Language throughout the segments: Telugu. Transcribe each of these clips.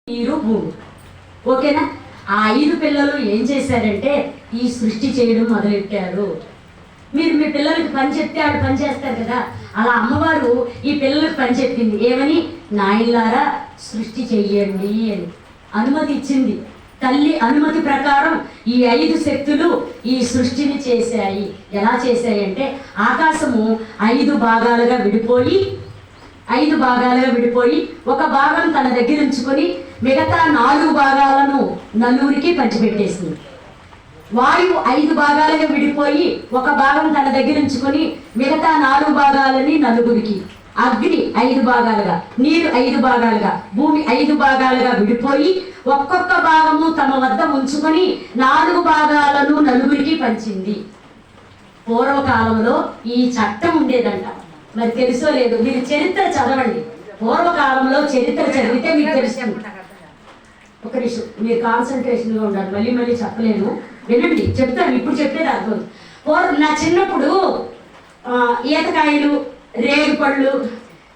నీరు భూమి. ఓకేనా? ఆ 5 పిల్లలు ఏం చేశారంటే ఈ సృష్టి చేయడం మొదలెట్టారు. మీరు మీ పిల్లలకి పని చెప్తే ఆడు పని చేస్తారు కదా, అలా అమ్మవారు ఈ పిల్లలకు పని చెప్పింది. ఏమని? నాయనలారా సృష్టి చెయ్యండి అని అనుమతి ఇచ్చింది. తల్లి అనుమతి ప్రకారం ఈ 5 శక్తులు ఈ సృష్టిని చేశాయి. ఎలా చేశాయి అంటే ఆకాశము 5 భాగాలుగా విడిపోయి ఒక భాగం తన దగ్గర ఉంచుకొని మిగతా 4 భాగాలను నలుగురికి పంచిపెట్టేసింది. వాయువు 5 భాగాలుగా విడిపోయి ఒక భాగం తన దగ్గర ఉంచుకొని మిగతా 4 భాగాలని నలుగురికి, అగ్ని 5 భాగాలుగా, నీరు 5 భాగాలుగా, భూమి 5 భాగాలుగా విడిపోయి ఒక్కొక్క భాగము తమ వద్ద ఉంచుకొని 4 భాగాలను నలుగురికి పంచింది. పూర్వకాలంలో ఈ చట్టం ఉండేదంట. మరి తెలుసో లేదు, మీరు చరిత్ర చదవండి. పూర్వకాలంలో చరిత్ర చదివితే మీకు తెలుస్తుంది. ఒక నిమిషం మీరు కాన్సన్ట్రేషన్గా ఉండాలి, మళ్ళీ మళ్ళీ చెప్పలేను, వినండి, చెప్తాను. ఇప్పుడు చెప్పేది అర్థం. నా చిన్నప్పుడు ఈతకాయలు, రేగుపళ్ళు,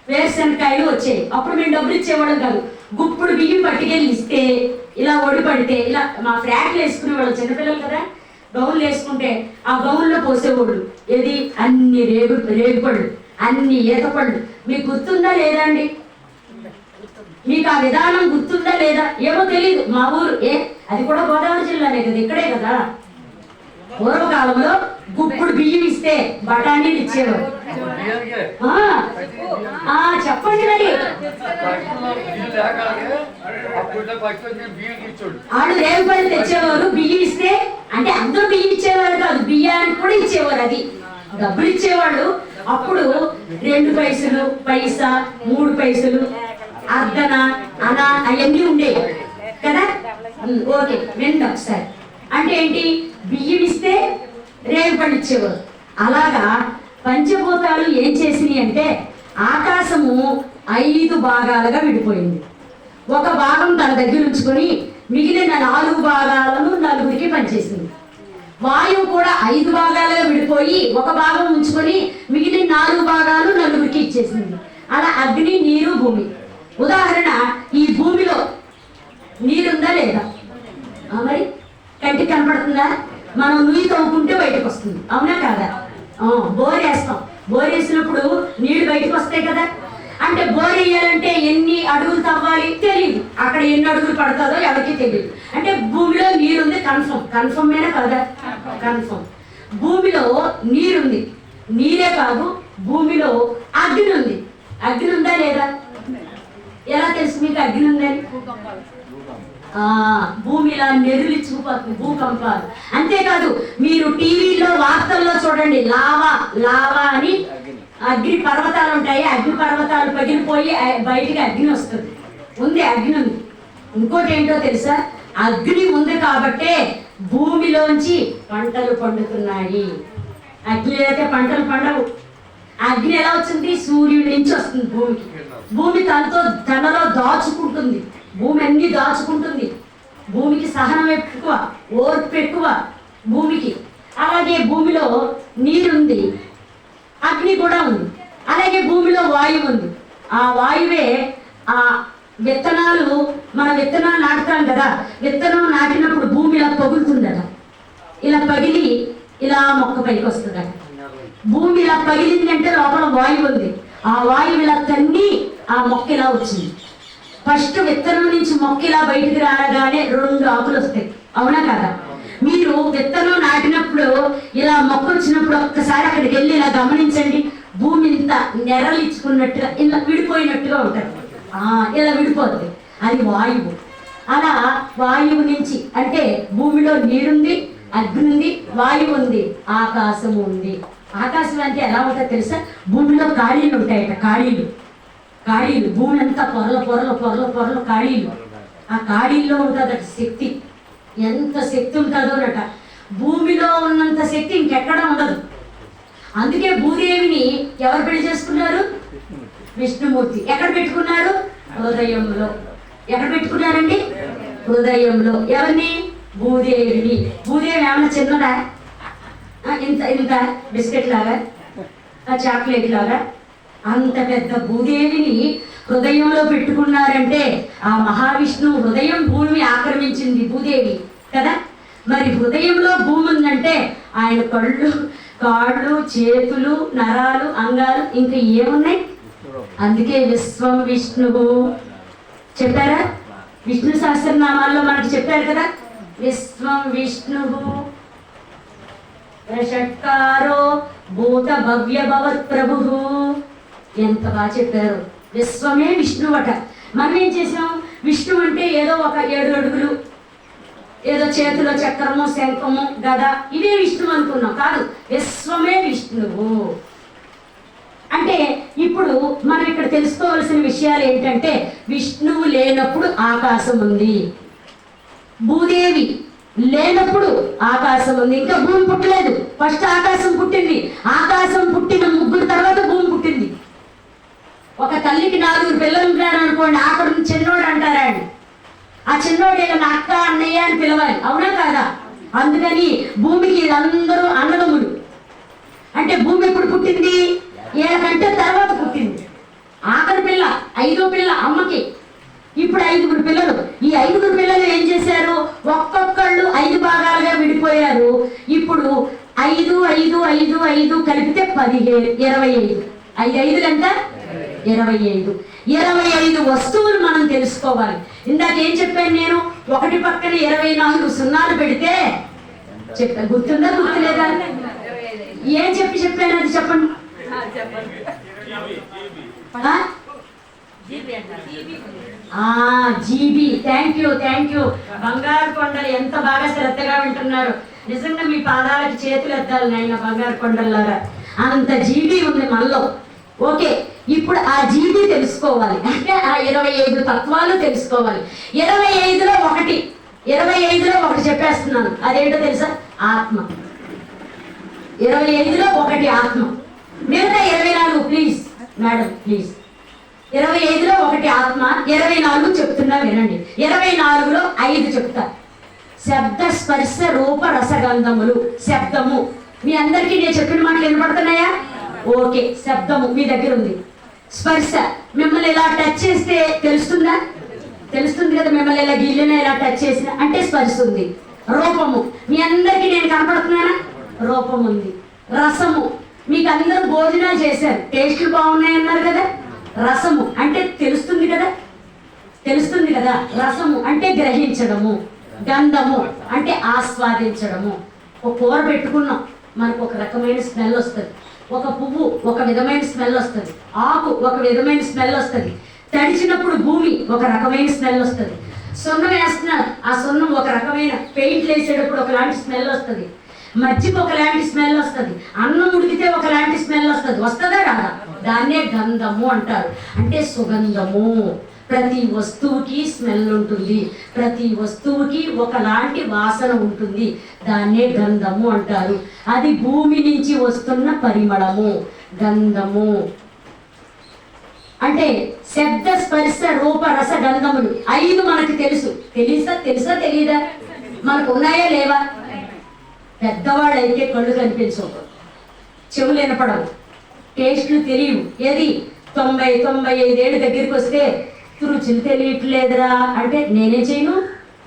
వేరుశనకాయలు వచ్చాయి. అప్పుడు మేము డబ్బులు ఇచ్చేవాళ్ళం కాదు. గుప్పుడు బియ్యం పట్టుకెళ్ళి ఇస్తే ఇలా ఒడి పడితే ఇలా మా ఫ్రాక్లు వేసుకునేవాళ్ళం, చిన్నపిల్లలు కదా, గౌన్లు వేసుకుంటే ఆ గౌన్లో పోసేవాళ్ళు. ఏది? అన్ని రేగుపళ్ళు, అన్ని ఈతపళ్ళు. మీకు గుర్తుందా లేదా అండి? మీకు ఆ విధానం గుర్తుందా లేదా? ఏమో తెలియదు. మా ఊరు అది కూడా గోదావరి జిల్లానే కదా, ఇక్కడే కదా. పూర్వకాలంలో గుప్పుడు బియ్యం ఇస్తే బఠానీలు ఇచ్చేవారు. చెప్పండి మరి. వాళ్ళు రేగుపళ్ళు తెచ్చేవారు, బియ్యం ఇస్తే, అంటే అందరూ బియ్యం ఇచ్చేవారు కాదు, బియ్యానికి కూడా ఇచ్చేవారు. అది డబ్బులు ఇచ్చేవాళ్ళు. అప్పుడు 2 పైసలు, పైసా, 3 పైసలు, అర్ధన, అనా అవన్నీ ఉండేవి కదా. ఓకే, వినండి ఒకసారి. అంటే ఏంటి? బియ్యం ఇస్తే రేగుపళ్ళు ఇచ్చేవారు. అలాగా పంచభూతాలు ఏం చేసినాయి అంటే ఆకాశము 5 భాగాలుగా విడిపోయింది. ఒక భాగం తన దగ్గర ఉంచుకొని మిగిలిన 4 భాగాలను నలుగురికి పనిచేసింది. వాయువు కూడా 5 భాగాలుగా విడిపోయి ఒక భాగం ఉంచుకొని మిగిలిన 4 భాగాలు నలుగురికి ఇచ్చేసింది. అలా అగ్ని, నీరు, భూమి. ఉదాహరణ, ఈ భూమిలో నీరుందా లేదా? మరి కంటికి కనపడుతుందా? మనం నుయ్యి తవ్వుకుంటే బయటకు వస్తుంది, అవునా కాదా? బోర్ వేస్తాం, బోర్ వేసినప్పుడు నీళ్లు బయటకు వస్తాయి కదా. అంటే బోర్ వేయాలంటే ఎన్ని అడుగులు తవ్వాలి తెలియదు, అక్కడ ఎన్ని అడుగులు పడుతుందో ఎవరికి తెలియదు. అంటే భూమిలో నీరుంది, కన్ఫర్మేనా కదా? కన్ఫర్మ్. భూమిలో నీరుంది. నీరే కాదు, భూమిలో అగ్ని ఉంది. అగ్ని ఉందా లేదా? ఎలా తెలుసు మీకు అగ్ని ఉందని? భూమి ఇలా నెరులిచ్చుకుపోతుంది, భూకంపాలు. అంతేకాదు, మీరు టీవీలో వార్తల్లో చూడండి, లావా అని అగ్ని పర్వతాలు ఉంటాయి. అగ్ని పర్వతాలు పగిలిపోయి బయటికి అగ్ని వస్తుంది. అగ్ని ఉంది. ఇంకోటి ఏంటో తెలుసా? అగ్ని ఉంది కాబట్టే భూమిలోంచి పంటలు పండుతున్నాయి. అగ్ని అయితే పంటలు పండవు. అగ్ని ఎలా వచ్చింది? సూర్యుడి నుంచి వస్తుంది భూమికి. భూమి తనలో దాచుకుంటుంది. భూమి అన్ని దాచుకుంటుంది. భూమికి సహనం ఎక్కువ, ఓర్పు ఎక్కువ భూమికి. అలాగే భూమిలో నీరుంది, అగ్ని కూడా ఉంది. అలాగే భూమిలో వాయువు ఉంది. ఆ వాయువే ఆ విత్తనాలు, మన విత్తనాలు నాటుతాం కదా, విత్తనం నాటినప్పుడు భూమి ఇలా పగులుతుందట. ఇలా పగిలి ఇలా మొక్క పైకి వస్తుందట. భూమి ఇలా పగిలింది అంటే లోపల వాయువు ఉంది. ఆ వాయువు ఇలా తన్ని ఆ మొక్క ఇలా వచ్చింది. ఫస్ట్ విత్తనం నుంచి మొక్క ఇలా బయటికి రాగానే 2 ఆకులు వస్తాయి, అవునా కదా? మీరు విత్తనం నాటినప్పుడు ఇలా మొక్క వచ్చినప్పుడు ఒక్కసారి అక్కడికి వెళ్ళి ఇలా గమనించండి. భూమి ఇంత నెరలిచ్చుకున్నట్టుగా ఇలా విడిపోయినట్టుగా ఉంటుంది. ఇలా విడిపోద్ది, అది వాయువు. అలా వాయువు నుంచి, అంటే భూమిలో నీరుంది, అగ్ని ఉంది, వాయువు ఉంది, ఆకాశం ఉంది. ఆకాశం అంటే ఎలా ఉంటుందో తెలుసా? భూమిలో ఖాళీలు ఉంటాయట, ఖాళీలు. భూమి అంతా పొరలు ఖాళీలు. ఆ ఖాళీల్లో ఉంటుందట శక్తి. ఎంత శక్తి ఉంటుందోనట. భూమిలో ఉన్నంత శక్తి ఇంకెక్కడ ఉండదు. అందుకే భూదేవిని ఎవరు పెళ్లి చేసుకున్నారు? విష్ణుమూర్తి. ఎక్కడ పెట్టుకున్నారు? హృదయంలో. ఎక్కడ పెట్టుకున్నారండి? హృదయంలో. ఎవరిని? భూదేవిని. భూదేవి ఏమన్నా చిన్నదా? ఇంత బిస్కెట్ లాగా, చాక్లెట్ లాగా? అంత పెద్ద భూదేవిని హృదయంలో పెట్టుకున్నారంటే ఆ మహావిష్ణువు హృదయం భూమి ఆక్రమించింది భూదేవి కదా. మరి హృదయంలో భూమి ఉందంటే ఆయన కళ్ళు, కాళ్ళు, చేతులు, నరాలు, అంగాలు ఇంకా ఏమున్నాయి? అందుకే విశ్వం విష్ణువు చెప్పారా? విష్ణు సహస్రనామాల్లో మనకి చెప్పారు కదా, విశ్వం విష్ణువు షట్కారో భూత భవ్య భవత్ ప్రభు. ఎంత బాగా చెప్పారు. విశ్వమే విష్ణువట. మనం ఏం చేసాం? విష్ణు అంటే ఏదో ఒక 7 అడుగులు, ఏదో చేతిలో చక్రము, శంఖము, గద, ఇవే విష్ణువు అనుకున్నాం. కాదు, విశ్వమే విష్ణువు. అంటే ఇప్పుడు మనం ఇక్కడ తెలుసుకోవాల్సిన విషయాలు ఏంటంటే, విష్ణువు లేనప్పుడు ఆకాశం ఉంది, భూదేవి లేనప్పుడు ఆకాశం ఉంది, ఇంకా భూమి పుట్టలేదు. ఫస్ట్ ఆకాశం పుట్టింది. ఆకాశం పుట్టిన 3 తర్వాత భూమి పుట్టింది. ఒక తల్లికి 4 పిల్లలు ఉంటారు అనుకోండి, అక్కడ చిన్నోడు అంటారా అండి. ఆ చిన్నోడు నా అక్క, అన్నయ్య అని పిలవాలి, అవునా కాదా? అందుకని భూమికి వీళ్ళందరూ అన్నదమ్ములు. అంటే భూమి ఎప్పుడు పుట్టింది? 7 గంటల తర్వాత పుట్టింది. ఆఖరి పిల్ల, 5వ పిల్ల అమ్మకి. ఇప్పుడు 5 పిల్లలు. ఈ 5 పిల్లలు ఏం చేశారు? ఒక్కొక్కళ్ళు 5 భాగాలుగా విడిపోయారు. ఇప్పుడు 5 5 5 5 కలిపితే 15, 25. 5 5 ఎంత? 25. 25 వస్తువులు మనం తెలుసుకోవాలి. ఇందాక ఏం చెప్పాను నేను? ఒకటి పక్కన 24 సున్నాలు పెడితే చెప్పా, గుర్తుందా గుర్తులేదా? ఏం చెప్పాను అది చెప్పండి. జీబీ. Thank you. బంగారు కొండలు ఎంత బాగా శ్రద్ధగా వింటున్నారు. నిజంగా మీ పాదాలకి చేతులు ఎత్తాలి నాయన బంగారు కొండలారా. అంత జీబీ ఉంది మనలో. ఓకే, ఇప్పుడు ఆ జీబీ తెలుసుకోవాలి అంటే ఆ 25 తత్వాలు తెలుసుకోవాలి. 25లో ఒకటి చెప్పేస్తున్నాను. అదేంటో తెలుసా? ఆత్మ. 25లో ఒకటి ఆత్మ. మిగతా 24 ప్లీజ్ మేడం ప్లీజ్. 25లో ఒకటి ఆత్మ, 24 చెప్తున్నా వినండి. 24లో 5 చెప్తా. శబ్ద స్పర్శ రూప రసగంధములు. శబ్దము మీ అందరికీ నేను చెప్పిన మాటలు వినపడుతున్నాయా? ఓకే, శబ్దము మీ దగ్గర ఉంది. స్పర్శ మిమ్మల్ని ఇలా టచ్ చేస్తే తెలుస్తుందా? తెలుస్తుంది కదా. మిమ్మల్ని ఇలా గిల్లిన ఇలా టచ్ చేసిన అంటే స్పర్శ ఉంది. రూపము మీ అందరికీ నేను కనపడుతున్నానా? రూపం ఉంది. రసము మీకు అందరూ భోజనాలు చేశారు, టేస్ట్లు బాగున్నాయి అన్నారు కదా. రసము అంటే తెలుస్తుంది కదా. రసము అంటే గ్రహించడము. గంధము అంటే ఆస్వాదించడము. ఒక కూర పెట్టుకున్నాం, మనకు ఒక రకమైన స్మెల్ వస్తుంది. ఒక పువ్వు ఒక విధమైన స్మెల్ వస్తుంది. ఆకు ఒక విధమైన స్మెల్ వస్తుంది. తడిచినప్పుడు భూమి ఒక రకమైన స్మెల్ వస్తుంది. సున్నం వేస్తున్నారు, ఆ సున్నం ఒక రకమైన, పెయింట్లు వేసేటప్పుడు ఒకలాంటి స్మెల్ వస్తుంది. మజ్జిగ ఒకలాంటి స్మెల్ వస్తుంది. అన్నం ఉడికితే ఒకలాంటి స్మెల్ వస్తుంది. వస్తుందా రాదా? దాన్నే గంధము అంటారు. అంటే సుగంధము. ప్రతి వస్తువుకి స్మెల్ ఉంటుంది, ప్రతి వస్తువుకి ఒకలాంటి వాసన ఉంటుంది. దాన్నే గంధము అంటారు. అది భూమి నుంచి వస్తున్న పరిమళము గంధము. అంటే శబ్ద స్పర్శ రూప రస గంధములు 5 మనకు తెలుసు. తెలుసా తెలీదా? మనకు ఉన్నాయా లేవా? పెద్దవాళ్ళు అయితే కళ్ళు కనిపించవు, చెవులు వినపడవు, టేస్ట్లు తెలియవు. ఏది 90-95 ఏళ్ళు దగ్గరికి వస్తే రుచులు తెలియట్లేదురా అంటే నేనే చేయను.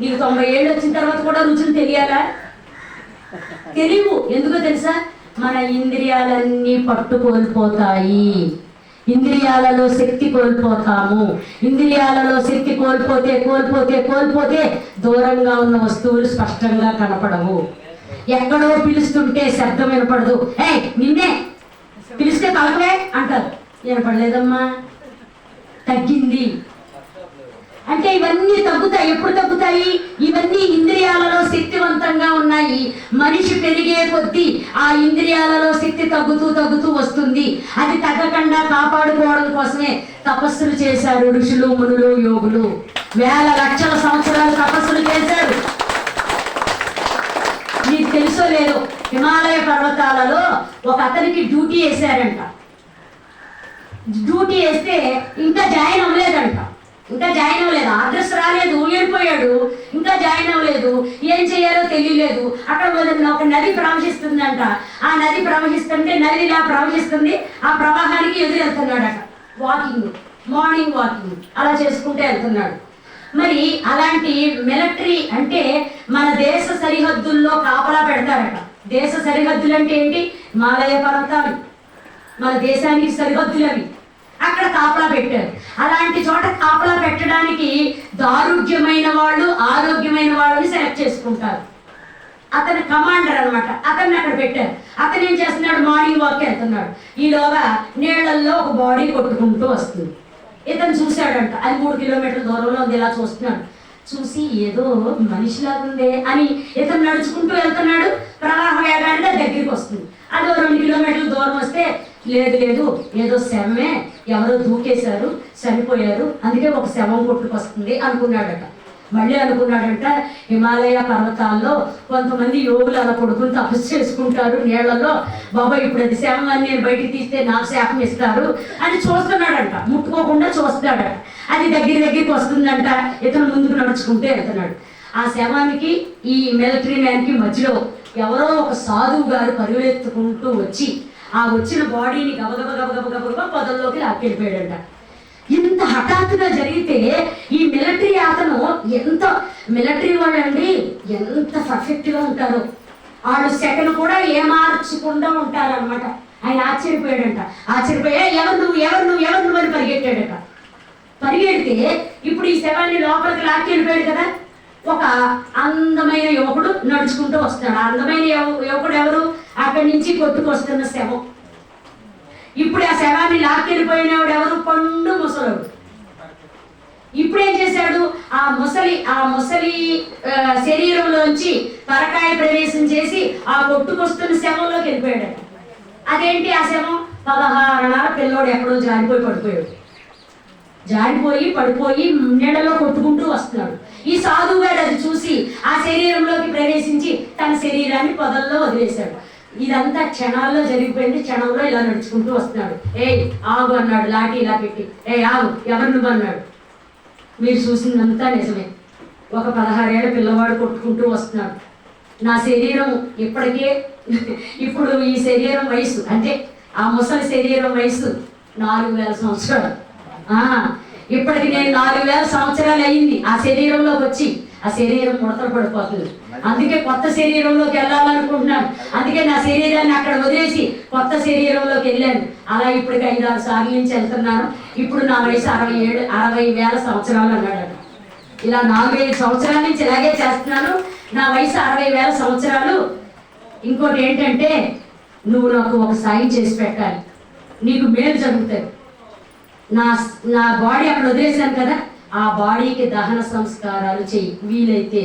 నీకు 90 ఏళ్ళు వచ్చిన తర్వాత కూడా రుచులు తెలియాలా? తెలియవు. ఎందుకో తెలుసా? మన ఇంద్రియాలన్నీ పట్టు కోల్పోతాయి. ఇంద్రియాలలో శక్తి కోల్పోతాము. ఇంద్రియాలలో శక్తి కోల్పోతే దూరంగా ఉన్న వస్తువులు స్పష్టంగా కనపడవు. ఎక్కడో పిలుస్తుంటే శబ్దం వినపడదు. నిన్నే పిలిస్తే పలకవే అంటారు. వినపడలేదమ్మా, తగ్గింది అంటే ఇవన్నీ తగ్గుతాయి. ఎప్పుడు తగ్గుతాయి? ఇవన్నీ ఇంద్రియాలలో శక్తివంతంగా ఉన్నాయి. మనిషి పెరిగే కొద్దీ ఆ ఇంద్రియాలలో శక్తి తగ్గుతూ వస్తుంది. అది తగ్గకుండా కాపాడుకోవడం కోసమే తపస్సులు చేశారు ఋషులు, మునులు, యోగులు. వేల లక్షల సంవత్సరాలు తపస్సులు చేశారు. మీకు తెలుసో లేదో, హిమాలయ పర్వతాలలో ఒక అతనికి డ్యూటీ వేశారంట. డ్యూటీ వేస్తే ఇంకా జాయిన్ అవ్వలేదంట. అడ్రస్ రాలేదు, వెళ్ళిపోయాడు. ఇంకా జాయిన్ అవ్వలేదు. ఏం చేయాలో తెలియలేదు. అక్కడ ఒక నది ప్రవహిస్తుందంట. ఆ నది ప్రవహిస్తుంటే నది ఇలా ప్రవహిస్తుంది. ఆ ప్రవాహానికి ఎదురెళ్తున్నాడట వాకింగ్. మార్నింగ్ వాకింగ్ అలా చేసుకుంటూ వెళ్తున్నాడు. మరి అలాంటి మిలిటరీ అంటే మన దేశ సరిహద్దుల్లో కాపలా పెడతారట. దేశ సరిహద్దులు అంటే ఏంటి? హిమాలయ పర్వతాలు మన దేశానికి సరిహద్దులు అవి. అక్కడ కాపలా పెట్టారు. అలాంటి చోట కాపలా పెట్టడానికి దారుఢ్యమైన వాళ్ళు, ఆరోగ్యమైన వాళ్ళని సెలెక్ట్ చేసుకుంటారు. అతను కమాండర్ అనమాట. అతన్ని అక్కడ పెట్టారు. అతను ఏం చేస్తున్నాడు? మార్నింగ్ వాక్ వెళ్తున్నాడు. ఈలోగా నీళ్లలో ఒక బాడీ కొట్టుకుంటూ వస్తుంది. ఇతను చూశాడంట. అది 3 కిలోమీటర్ల దూరంలో ఉంది. ఇలా చూస్తున్నాడు. చూసి ఏదో మనిషిలాగా ఉందే అని ఇతను నడుచుకుంటూ వెళ్తున్నాడు. ప్రవాహ వేగానికి దగ్గరికి వస్తుంది. అది 2 కిలోమీటర్ల దూరం వస్తే లేదు లేదు ఏదో శవమే, ఎవరో దూకేశారు, చనిపోయారు, అందుకే ఒక శవం కొట్టుకొస్తుంది అనుకున్నాడట. మళ్ళీ అనుకున్నాడంట, హిమాలయ పర్వతాల్లో కొంతమంది యోగులు అలా కొడుకుని తపస్సు చేసుకుంటారు నీళ్లలో, బాబా ఇప్పుడు అది శవం అని నేను బయటికి తీస్తే నాకు శాపం ఇస్తారు అని చూస్తున్నాడంట. ముట్టుకోకుండా చూస్తున్నాడట. అది దగ్గరికి వస్తుందంట. ఇతను ముందుకు నడుచుకుంటూ వెళ్తున్నాడు. ఆ శవానికి ఈ మిలిటరీ మ్యాన్కి మధ్యలో ఎవరో ఒక సాధువు గారు పరువెత్తుకుంటూ వచ్చి ఆ వచ్చిన బాడీని గబగబ పొదల్లోకి లాక్కెళ్ళిపోయాడంట. ఇంత హఠాత్తుగా జరిగితే ఈ మిలిటరీ అతను ఎంత మిలిటరీ వాళ్ళండి ఎంత పర్ఫెక్ట్గా ఉంటారో, వాళ్ళు సెకండ్ కూడా ఏమార్చకుండా ఉంటారనమాట. ఆయన ఆశ్చర్యపోయాడంట. ఆశ్చర్యపోయా ఎవరు నువ్వు అని పరిగెట్టాడట. పరిగెడితే ఇప్పుడు ఈ శవాన్ని లోపలికి లాక్కెళ్ళిపోయాడు కదా. ఒక అందమైన యువకుడు నడుచుకుంటూ వస్తున్నాడు. ఆ అందమైన యువకుడు ఎవరు? అక్కడి నుంచి కొట్టుకొస్తున్న శవం. ఇప్పుడు ఆ శవాన్ని లాక్కెళ్ళిపోయినవాడు ఎవరు? పండు ముసలుడు. ఇప్పుడు ఏం చేశాడు? ఆ ముసలి శరీరంలోంచి పరకాయ ప్రవేశం చేసి ఆ కొట్టుకొస్తున్న శవంలోకి వెళ్ళిపోయాడు. అదేంటి ఆ శవం? 16 పిల్లోడు ఎక్కడో జారిపోయి పడిపోయి నీళ్ళలో కొట్టుకుంటూ వస్తున్నాడు. ఈ సాధువు గారు అది చూసి ఆ శరీరంలోకి ప్రవేశించి తన శరీరాన్ని పొదల్లో వదిలేశాడు. ఇదంతా క్షణాల్లో జరిగిపోయింది. క్షణంలో ఇలా నడుచుకుంటూ వస్తున్నాడు. ఏయ్ ఆగు అన్నాడు లాఠీ ఇలా పెట్టి. ఆగు, ఎవరు నువ్వు అన్నాడు. మీరు చూసిందంతా నిజమే. ఒక 16 ఏళ్ల పిల్లవాడు కొట్టుకుంటూ వస్తున్నాడు. నా శరీరం ఇప్పటికే ఇప్పుడు ఈ శరీరం వయసు అంటే ఆ ముసలి శరీరం వయసు 4000 సంవత్సరాలు. ఇప్పటికి నేను 4000 సంవత్సరాలు అయింది ఆ శరీరంలోకి వచ్చి. ఆ శరీరం ముడతలు పడిపోతుంది. అందుకే కొత్త శరీరంలోకి వెళ్ళాలనుకుంటున్నాను. అందుకే నా శరీరాన్ని అక్కడ వదిలేసి కొత్త శరీరంలోకి వెళ్ళాను. అలా ఇప్పటికి 5-6 సార్లు నుంచి వెళ్తున్నాను. ఇప్పుడు నా వయసు 60,000 సంవత్సరాలు అన్నాడు. ఇలా 4,5 సంవత్సరాల నుంచి ఇలాగే చేస్తున్నాను. నా వయసు 60,000 సంవత్సరాలు. ఇంకోటి ఏంటంటే, నువ్వు నాకు ఒక సాయం చేసి పెట్టాలి, నీకు మేలు జరుగుతుంది. నా బాడీ అక్కడ వదిలేశాను కదా, ఆ బాడీకి దహన సంస్కారాలు చెయ్యి వీలైతే.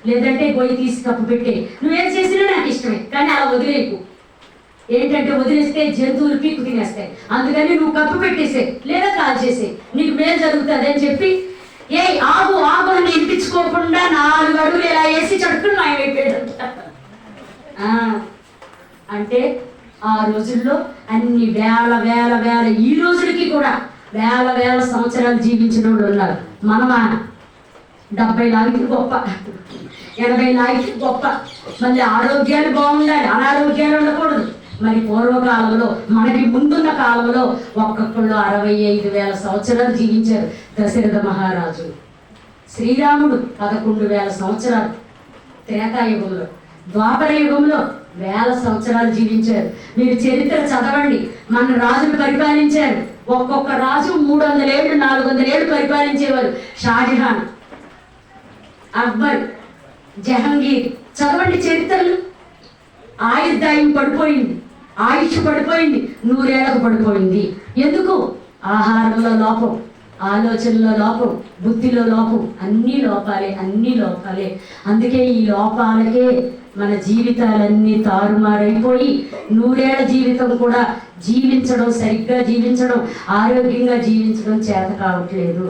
లేదంటే గొయ్యి తీసి కప్పు పెట్టే. నువ్వేం చేసినా నాకు ఇష్టమే, కానీ అలా వదిలేకు. ఏంటంటే వదిలేస్తే జంతువులు పీక్కు తినేస్తాయి. అందుకని నువ్వు కప్పు పెట్టేసే లేదా కాల్ చేసే, నీకు మేలు జరుగుతుంది అని చెప్పి ఆగు అని వినిపించుకోకుండా 4 అడుగులు ఇలా వేసి చడుకుని మాయమైపోయాడు. అంటే ఆ రోజుల్లో అన్ని వేల ఈ రోజులకి కూడా వేల సంవత్సరాలు జీవించిన వాళ్ళు ఉన్నారు. మనమా 70 లాగికి గొప్ప, 80 లాగికి గొప్ప. మళ్ళీ ఆరోగ్యాలు బాగుండాలి, అనారోగ్యాలు ఉండకూడదు. మరి పూర్వకాలంలో మనకి ముందున్న కాలంలో ఒక్కొక్కళ్ళు 65,000 సంవత్సరాలు జీవించారు. దశరథ మహారాజు, శ్రీరాముడు 11,000 సంవత్సరాలు త్రేతాయుగంలో, ద్వాపర యుగంలో 1000 సంవత్సరాలు జీవించారు. మీరు చరిత్ర చదవండి. మన రాజులు పరిపాలించారు. ఒక్కొక్క రాజు 300 ఏళ్ళు 400 ఏళ్ళు పరిపాలించేవారు. షాజహాన్, అక్బర్, జహంగీర్, చదవండి చరిత్రలు. ఆయుర్దాయం పడిపోయింది, ఆయుష్ పడిపోయింది, 100 ఏళ్లకు పడిపోయింది. ఎందుకు? ఆహారంలో లోపం, ఆలోచనలో లోపం, బుద్ధిలో లోపం, అన్ని లోపాలే. అందుకే ఈ లోపాలకే మన జీవితాలన్నీ తారుమారైపోయి 100 ఏళ్ల జీవితం కూడా సరిగ్గా జీవించడం, ఆరోగ్యంగా జీవించడం చేత కావట్లేదు.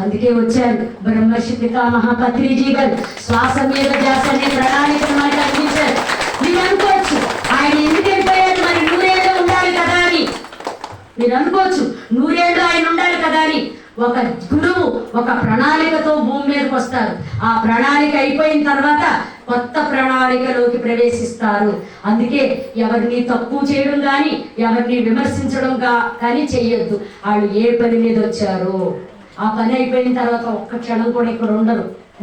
అందుకే వచ్చారు బ్రహ్మర్షి పితామహ పత్రిజీ గారు. శ్వాస మీద ధ్యాస అనే ప్రణాళికను మనకు అందించారు. మీరు అనుకోవచ్చు ఆయన ఎందుకు వెళ్ళిపోయారు, మరి 100 ఏళ్ళు ఉండాలి కదా అని. మీరు అనుకోవచ్చు 100 ఏళ్ళు ఆయన ఉండాలి కదా అని. ఒక గురువు ఒక ప్రణాళికతో భూమి మీదకి వస్తారు. ఆ ప్రణాళిక అయిపోయిన తర్వాత కొత్త ప్రణాళికలోకి ప్రవేశిస్తారు. అందుకే ఎవరిని తక్కువ చేయడం కానీ ఎవరిని విమర్శించడం కానీ చెయ్యొద్దు. వాళ్ళు ఏ పని మీద వచ్చారో ఆ పని అయిపోయిన తర్వాత ఒక్క క్షణం కూడా ఇక్కడ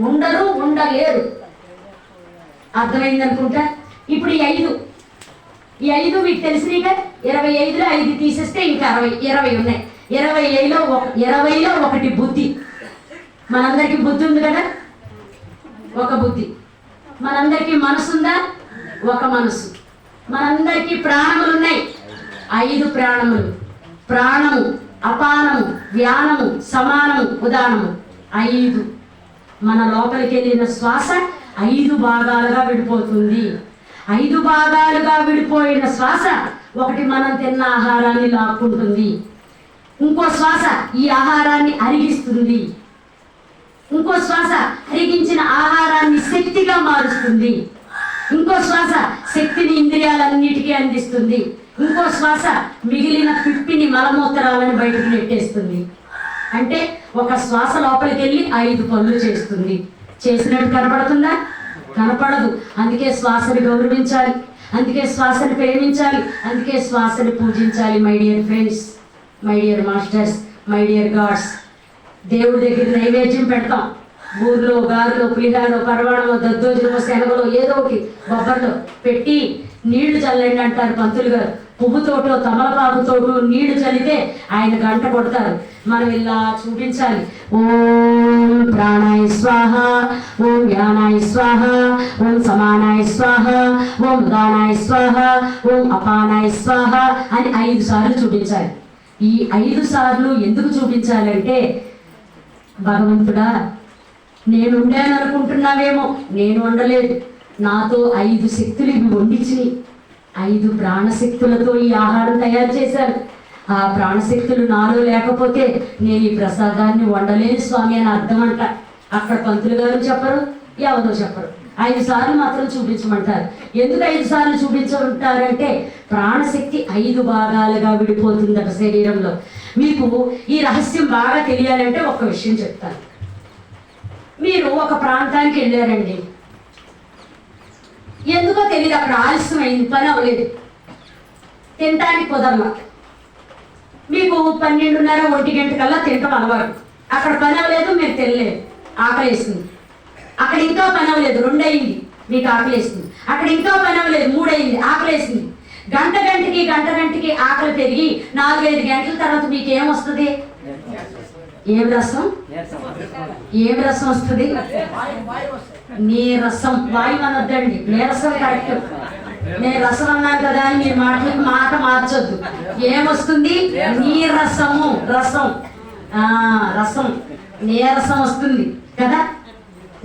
ఉండలేరు. అర్థమైంది అనుకుంటా. ఇప్పుడు ఈ ఐదు మీకు తెలిసినాయిగా. 25లో 5 తీసేస్తే ఇంకా 20 ఉన్నాయి. 20లో ఒకటి బుద్ధి. మనందరికీ బుద్ధి ఉంది కదా, ఒక బుద్ధి. మనందరికీ మనసు ఉందా, ఒక మనసు. మనందరికీ ప్రాణములు ఉన్నాయి, 5 ప్రాణములు. ప్రాణము, అపానము, వ్యానము, సమానము, ఉదానము, 5. మన లోపలికి వెళ్ళిన శ్వాస 5 భాగాలుగా విడిపోతుంది. 5 భాగాలుగా విడిపోయిన శ్వాస ఒకటి మనం తిన్న ఆహారాన్ని లాక్కుంటుంది. ఇంకో శ్వాస ఈ ఆహారాన్ని అరిగిస్తుంది. ఇంకో శ్వాస అరిగించిన ఆహారాన్ని శక్తిగా మారుస్తుంది. ఇంకో శ్వాస శక్తిని ఇంద్రియాలన్నిటికీ అందిస్తుంది. ఇంకో శ్వాస మిగిలిన పిప్పిని మలమూత్రాలను బయటకు నెట్టేస్తుంది. అంటే ఒక శ్వాస లోపలికి వెళ్ళి 5 పనులు చేస్తుంది. చేసినట్టు కనపడుతుందా? కనపడదు. అందుకే శ్వాసని గౌరవించాలి, అందుకే శ్వాసని ప్రేమించాలి, అందుకే శ్వాసని పూజించాలి. My dear friends, my dear masters, my dear God's. దేవుడి దగ్గర నైవేద్యం పెడతాం. ఊర్లో గారులో పులిహారో పరవాణమో దద్దోజనమో శనగలో ఏదో ఒకటి బొబ్బర్లో పెట్టి నీళ్లు చల్లండి అంటారు పంతులు గారు. పువ్వుతోటో తమలపాకుతోటో నీళ్లు చల్లితే ఆయన గంట కొడతారు. మనం ఇలా చూపించాలి. ఓం ప్రాణాయ స్వాహ, ఓం వ్యానాయ స్వాహ, ఓం సమానాయ స్వాహ, ఓం ఉదానాయ స్వాహ, ఓం అపానాయ స్వాహ అని 5 సార్లు చూపించాలి. ఈ 5 సార్లు ఎందుకు చూపించాలంటే, భగవంతుడా నేను ఉండాను అనుకుంటున్నావేమో, నేను ఉండలేదు. నాతో 5 శక్తులు ఇవి వండించినాయి. 5 ప్రాణశక్తులతో ఈ ఆహారం తయారు చేశారు. ఆ ప్రాణశక్తులు నాలో లేకపోతే నేను ఈ ప్రసాదాన్ని వండలేని స్వామి అని అర్థం అంట. అక్కడ పంతులు గారు చెప్పరు, ఎవరో చెప్పరు. 5 సార్లు మాత్రం చూపించమంటారు. ఎందుకు 5 సార్లు చూపించమంటారంటే, ప్రాణశక్తి 5 భాగాలుగా విడిపోతుందట శరీరంలో. మీకు ఈ రహస్యం బాగా తెలియాలంటే ఒక్క విషయం చెప్తాను. మీరు ఒక ప్రాంతానికి వెళ్ళారండి, ఎందుకో తెలియదు, అక్కడ ఆలస్యం అయింది, పని అవ్వలేదు, తినటానికి కుదరలా. మీకు 12:30, 1 గంట కల్లా తింటాం అలవాటు. అక్కడ పని అవ్వలేదు, మీరు తినలేదు, ఆకలి వేస్తుంది. అక్కడ ఇంకా పని అవ్వలేదు, 2 అయింది, మీకు ఆకలి వేస్తుంది. అక్కడ ఇంకా పని అవ్వలేదు, 3 అయింది, ఆకలి వేస్తుంది. గంటకి ఆకలి పెరిగి 4-5 గంటల తర్వాత మీకు ఏమొస్తుంది? ఏం రసం వస్తుంది? నీరసం. వాయు అనొద్దండి, నీరసం కరెక్ట్. నేను రసం అన్నాను కదా అని మీరు మాట మార్చొద్దు. ఏమొస్తుంది? నీరసము. రసం, నీరసం వస్తుంది కదా.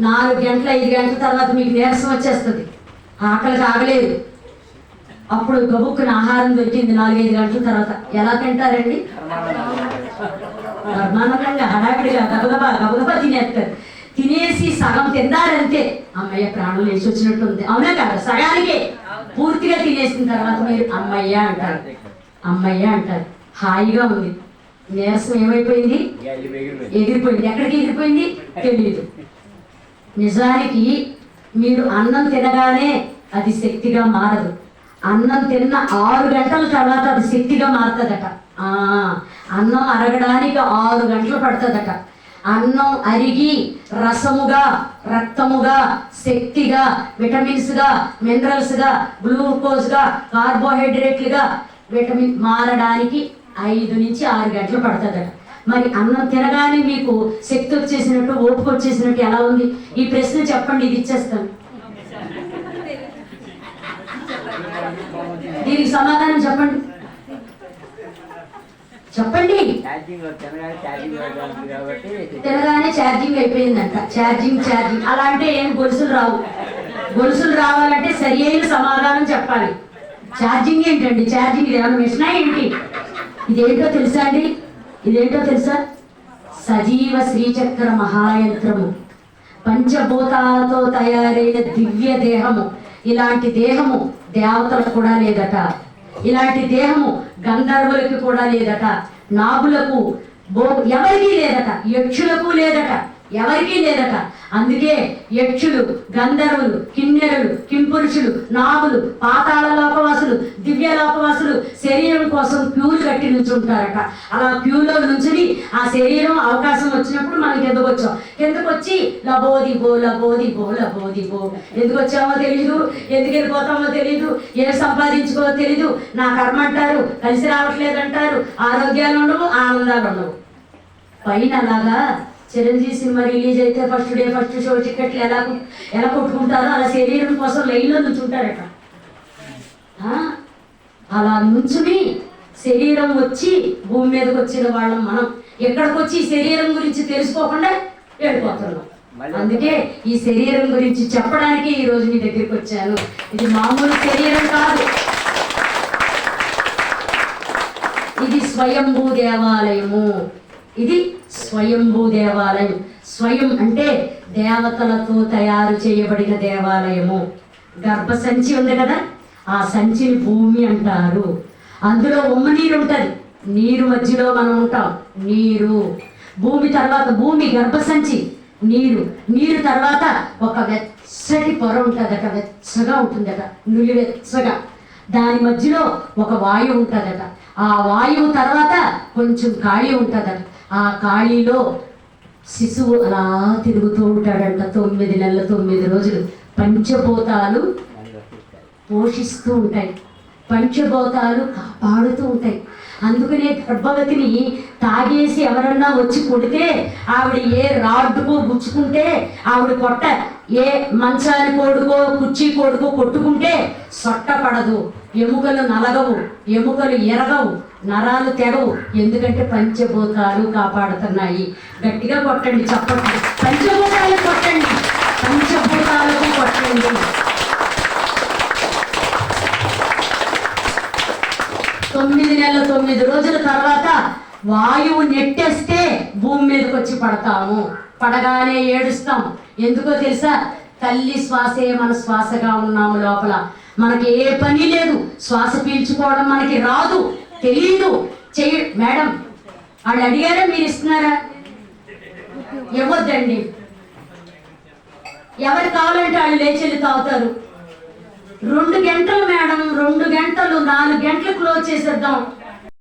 4 గంటల 5 గంటల తర్వాత మీకు నీరసం వచ్చేస్తుంది, ఆకలికి ఆగలేదు. అప్పుడు గబుక్కున ఆహారం దొరికింది 4-5 గంటల తర్వాత. ఎలా తింటారండి? బ్రహ్మాండంగా హడావిడిగా గబగబా తినేస్తారు. తినేసి సగం తిన్నారంతే, అమ్మయ్య ప్రాణం లేచి వచ్చినట్టు ఉంది. అవునా కదా? సగానికే పూర్తిగా తినేసిన తర్వాత మీరు అమ్మయ్య అంటారు. హాయిగా ఉంది. నీరసం ఏమైపోయింది? ఎగిరిపోయింది. ఎక్కడికి ఎగిరిపోయింది తెలియదు. నిజానికి మీరు అన్నం తినగానే అది శక్తిగా మారదు. అన్నం తిన్న 6 గంటల తర్వాత అది శక్తిగా మారుతుందట. అన్నం అరగడానికి 6 గంటలు పడుతుందట. అన్నం అరిగి రసముగా, రక్తముగా, శక్తిగా, విటమిన్స్గా, మినరల్స్గా, గ్లూకోజ్గా, కార్బోహైడ్రేట్లుగా విటమిన్ మారడానికి 5 నుంచి 6 గంటలు పడుతుందట. మరి అన్నం తినగానే మీకు శక్తి వచ్చేసినట్టు, ఓపిక వచ్చేసినట్టు ఎలా ఉంది? ఈ ప్రశ్న చెప్పండి, ఇది ఇచ్చేస్తాను. దీనికి సమాధానం చెప్పండి. తినగానే ఛార్జింగ్ అయిపోయిందంట. ఛార్జింగ్ అలా అంటే ఏం గొలుసులు రావాలంటే సరి అయిన సమాధానం చెప్పాలి. ఛార్జింగ్ ఏంటండి? ఛార్జింగ్ ఏమైనా మిషనా ఏంటి? ఇదేంటో తెలుసా? సజీవ శ్రీచక్ర మహాయంత్రము, పంచభూతాలతో తయారైన దివ్య దేహము. ఇలాంటి దేహము దేవతలకు కూడా లేదట. ఇలాంటి దేహము గంధర్వులకి కూడా లేదట. నాగులకు, ఎవరికీ లేదట, యక్షులకు లేదట, ఎవరికీ లేదట. అందుకే యక్షులు, గంధర్వులు, కిన్నెరులు, కింపురుషులు, నాగులు, పాతాళ లోకవాసులు, దివ్య లోకవాసులు శరీరం కోసం క్యూలు కట్టి నుంచుంటారట. అలా క్యూలో నుంచుని ఆ శరీరం అవకాశం వచ్చినప్పుడు మనం కిందకు వచ్చాం. కిందకు వచ్చి లబోదిబో లబోదిబో లబోదిబో, ఎందుకు వచ్చామో తెలీదు, ఎందుకు వెళ్ళిపోతామో తెలీదు, ఏం సంపాదించుకోవో తెలీదు, నా కర్మ అంటారు, కలిసి రావట్లేదంటారు, ఆరోగ్యాలు ఉండవు, ఆనందాలు ఉండవు. పైన అలాగా చిరంజీవి సినిమా రిలీజ్ అయితే ఫస్ట్ షో టికెట్లు ఎలా కొట్టుకుంటారో అలా శరీరం కోసం లైన్లో నుంచుంటారట. అలా నుంచుని శరీరం వచ్చి భూమి మీదకి వచ్చిన వాళ్ళం మనం ఎక్కడికి వచ్చి శరీరం గురించి తెలుసుకోకుండా వెళ్ళిపోతున్నాం. అందుకే ఈ శరీరం గురించి చెప్పడానికి ఈ రోజు మీ దగ్గరికి వచ్చాను. ఇది మామూలు శరీరం కాదు, ఇది స్వయంభూ దేవాలయము. ఇది స్వయంభూ దేవాలయం. స్వయం అంటే దేవతలతో తయారు చేయబడిన దేవాలయము. గర్భసంచి ఉంది కదా, ఆ సంచిని భూమి అంటారు. అందులో ఉమ్మ నీరు ఉంటుంది, నీరు మధ్యలో మనం ఉంటాం. నీరు భూమి తర్వాత భూమి గర్భసంచి నీరు, నీరు తర్వాత ఒక వెచ్చటి పొర ఉంటుందట, వెచ్చగా ఉంటుందట, నులివెచ్చగా. దాని మధ్యలో ఒక వాయువు ఉంటుందట. ఆ వాయువు తర్వాత కొంచెం ఖాళీ ఉంటుందట. ఆ ఖాళీలో శిశువు అలా తిరుగుతూ ఉంటాడంట 9 నెలల 9 రోజులు. పంచభూతాలు పోషిస్తూ ఉంటాయి, పంచభూతాలు కాపాడుతూ ఉంటాయి. అందుకనే గర్భవతిని తాగేసి ఎవరన్నా వచ్చి కొడితే ఆవిడ ఏ రాడ్డుకో గుచ్చుకుంటే ఆవిడ కొట్ట, ఏ మంచాని కోడుకో కుర్చీ కోడుకో కొట్టుకుంటే సొట్ట పడదు, ఎముకలు నలగవు, ఎముకలు ఎరగవు, నరాలు తెగవు. ఎందుకంటే పంచభూతాలు కాపాడుతున్నాయి. గట్టిగా కొట్టండి చప్పట్లు, పంచభూతాలు కొట్టండి, పంచభూతాలకు కొట్టండి. 9 నెలల 9 రోజుల తర్వాత వాయువు నెట్టేస్తే భూమి మీదకి వచ్చి పడతాము. పడగానే ఏడుస్తాం. ఎందుకో తెలుసా? తల్లి శ్వాసే మన శ్వాసగా ఉన్నాము. లోపల మనకి ఏ పని లేదు, శ్వాస పీల్చుకోవడం మనకి రాదు, తెలియదు. మేడం వాళ్ళు అడిగారా, మీరు ఇస్తున్నారా? ఇవ్వద్దండి. ఎవరు కావాలంటే వాళ్ళు లేచెళ్ళి తాగుతారు. 2 గంటలు మేడం, 2 గంటలు, 4 గంటలు క్లోజ్ చేసేద్దాం.